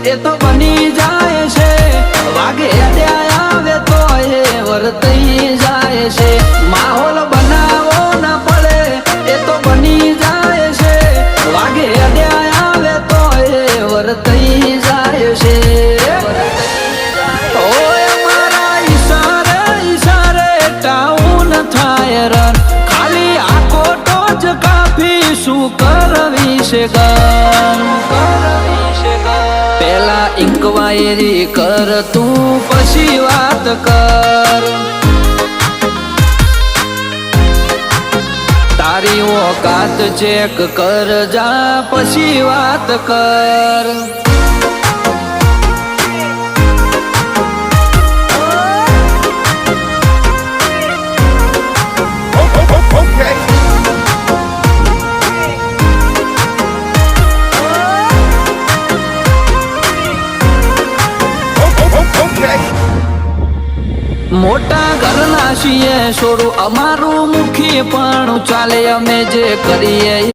એ તો બની જાય છે વાગે આવે તો એ વર્તાઈ જાય છે માહોલ બનાવો ન પડે એ તો બની જાય છે વાગે આવે તો એ વર્તાઈ જાય છે ઓય મારા ઈશારે ઈશારે ટાઉન થાય રન ખાલી આ કોટો જ કાફી શું કરવી છે ગન પેલા ઇન્કવાયરી કર તું પછી વાત કર તારી ઓકાત ચેક કર જા પછી વાત કર મોટા ઘરના છીએ છોડું અમારું મુખી પણ ચાલે અમે જે કરીએ